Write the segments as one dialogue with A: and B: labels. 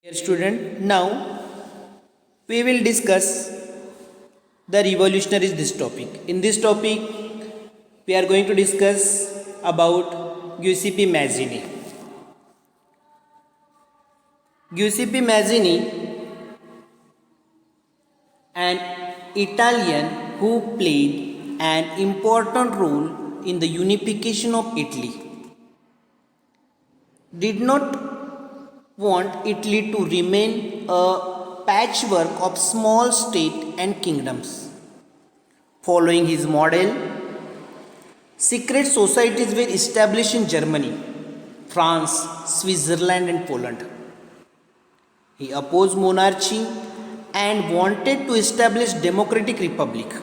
A: Dear student, now we will discuss the revolutionaries this topic. In this topic, we are going to discuss about Giuseppe Mazzini. Giuseppe Mazzini, an Italian who played an important role in the unification of Italy, did not want Italy to remain a patchwork of small states and kingdoms. Following his model, secret societies were established in Germany, France, Switzerland, and Poland. He opposed monarchy and wanted to establish democratic republic.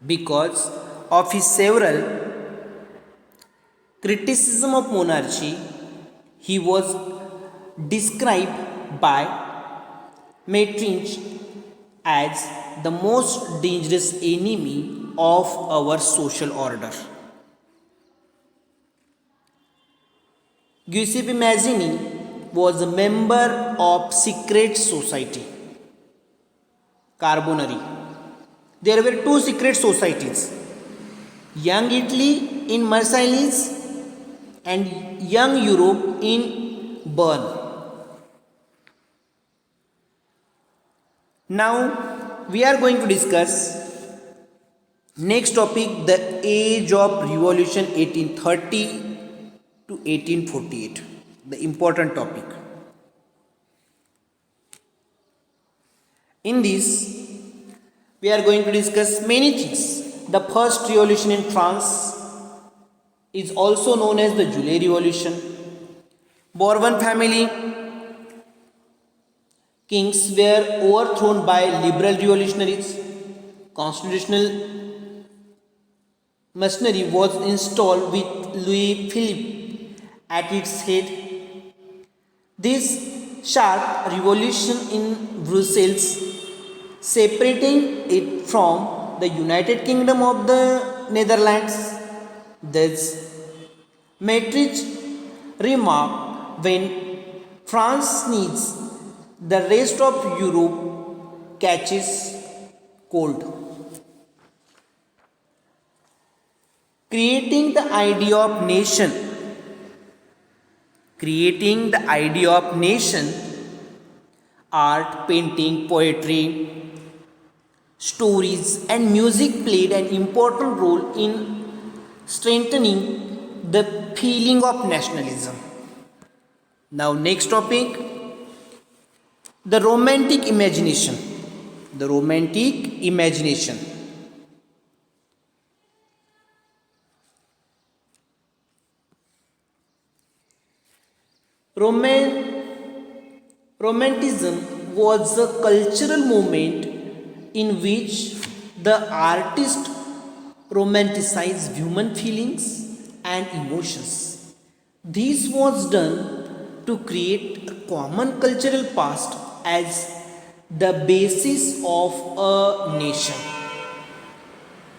A: Because of his several criticism of monarchy, he was described by Metternich as the most dangerous enemy of our social order. Giuseppe Mazzini was a member of secret society, Carbonari. There were two secret societies, Young Italy in Marseilles and Young Europe in Bern. Now we are going to discuss next topic, the age of revolution 1830 to 1848, the important topic. In this we are going to discuss many things. The first revolution in France is also known as the July Revolution. Bourbon family kings were overthrown by liberal revolutionaries. Constitutional machinery was installed with Louis Philippe at its head. This sharp revolution in Brussels, separating it from the United Kingdom of the Netherlands. Thus, Metternich remarked, when France needs, the rest of Europe catches cold. Creating the idea of nation. Creating the idea of nation, art, painting, poetry, stories, and music played an important role in strengthening the feeling of nationalism. Now, next topic, the romantic imagination. The romantic imagination. Romanticism was a cultural movement in which the artist romanticized human feelings and emotions. This was done to create a common cultural past as the basis of a nation.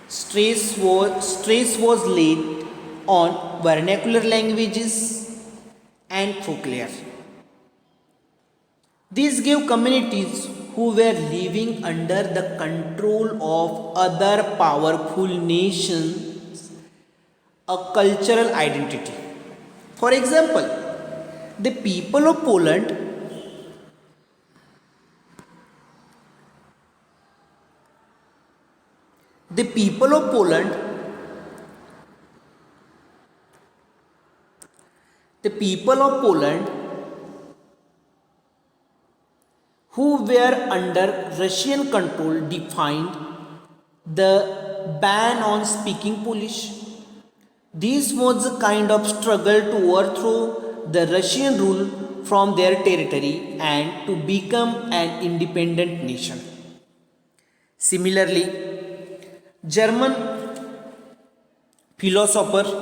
A: Stress was laid on vernacular languages and folklore. This gave communities who were living under the control of other powerful nations a cultural identity. For example, the people of Poland the people of Poland the people of Poland who were under Russian control defined the ban on speaking Polish. This was a kind of struggle to overthrow the Russian rule from their territory and to become an independent nation. Similarly, German philosopher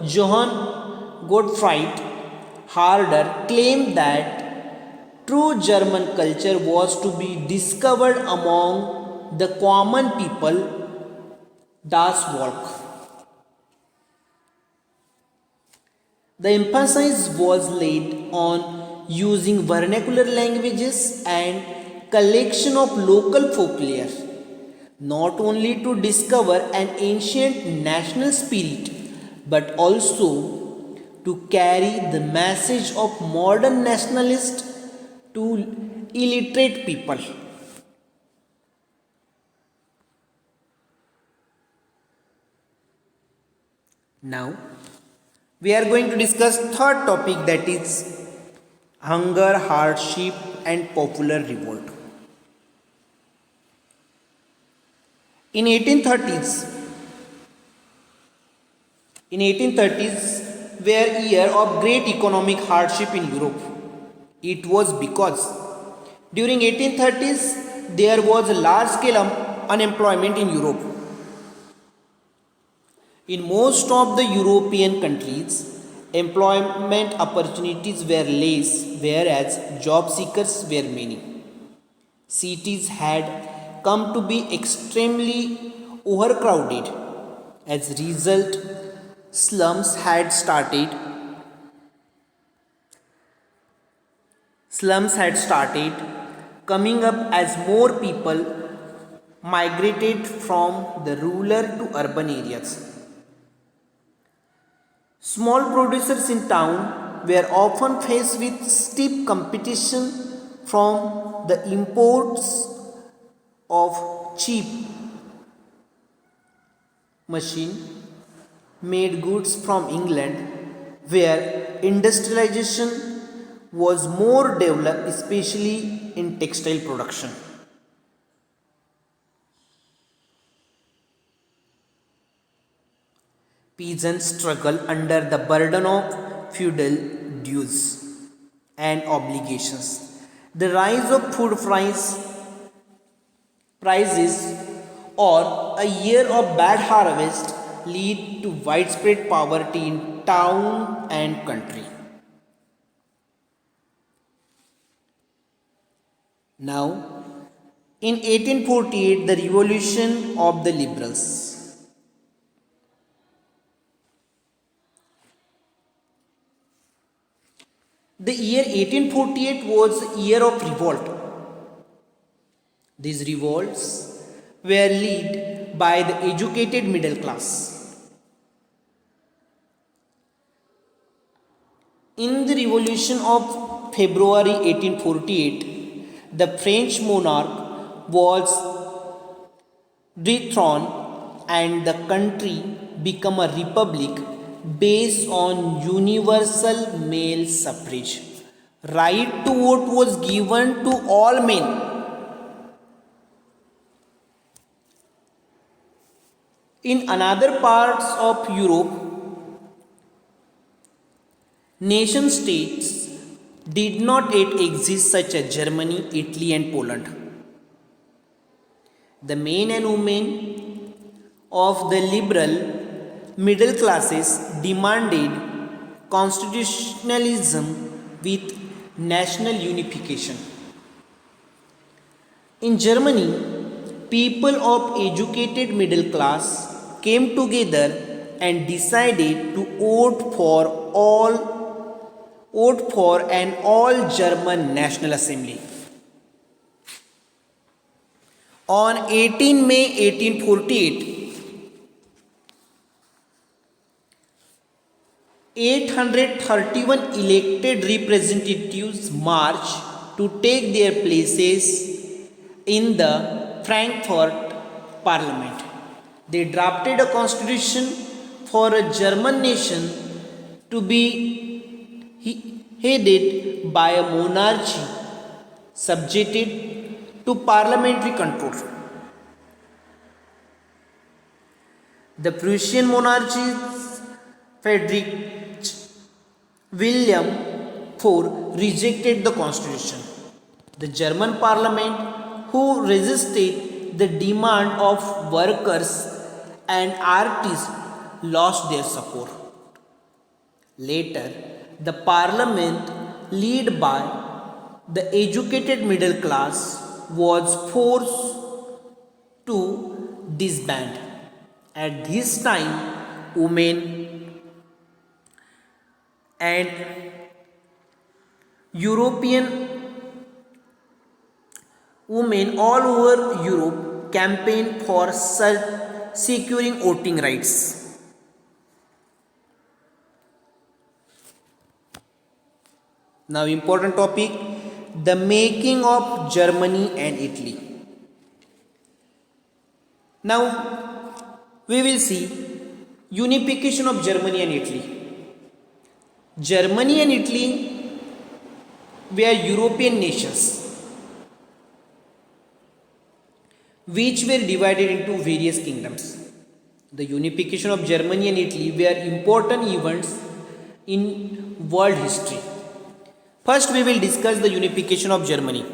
A: Johann Gottfried Herder claimed that true German culture was to be discovered among the common people Das Volk. The emphasis was laid on using vernacular languages and collection of local folklore, not only to discover an ancient national spirit, but also to carry the message of modern nationalists to illiterate people. Now, we are going to discuss third topic, that is hunger, hardship and popular revolt. In 1830s, in 1830s were year of great economic hardship in Europe. It was because during 1830s there was a large scale unemployment in Europe. In most of the European countries, employment opportunities were less, whereas job seekers were many. Cities had come to be extremely overcrowded. As a result, slums had started. Slums had started coming up as more people migrated from the rural to urban areas. Small producers in town were often faced with steep competition from the imports of cheap machine made goods from England, where industrialization was more developed, especially in textile production. Peasants struggle under the burden of feudal dues and obligations. The rise of food prices or a year of bad harvest lead to widespread poverty in town and country. Now, in 1848, the revolution of the liberals. The year 1848 was a year of revolt. These revolts were led by the educated middle class. In the revolution of February 1848, the French monarch was dethroned and the country became a republic based on universal male suffrage. Right to vote was given to all men. In another parts of Europe, nation states did not yet exist, such as Germany, Italy and Poland. The men and women of the liberal middle classes demanded constitutionalism with national unification. In Germany, people of educated middle class came together and decided to vote for an all German National Assembly. On 18 May 1848, 831 elected representatives marched to take their places in the Frankfurt Parliament. They drafted a constitution for a German nation to be headed by a monarchy subjected to parliamentary control. The Prussian monarchist Frederick William IV rejected the constitution. The German parliament, who resisted the demand of workers and artists, lost their support. Later, the parliament, led by the educated middle class, was forced to disband At this time, women and European women all over Europe campaigned for securing voting rights. Now, important topic, the making of Germany and Italy. Now, we will see unification of Germany and Italy. Germany and Italy were European nations which were divided into various kingdoms. The unification of Germany and Italy were important events in world history. First, we will discuss the unification of Germany.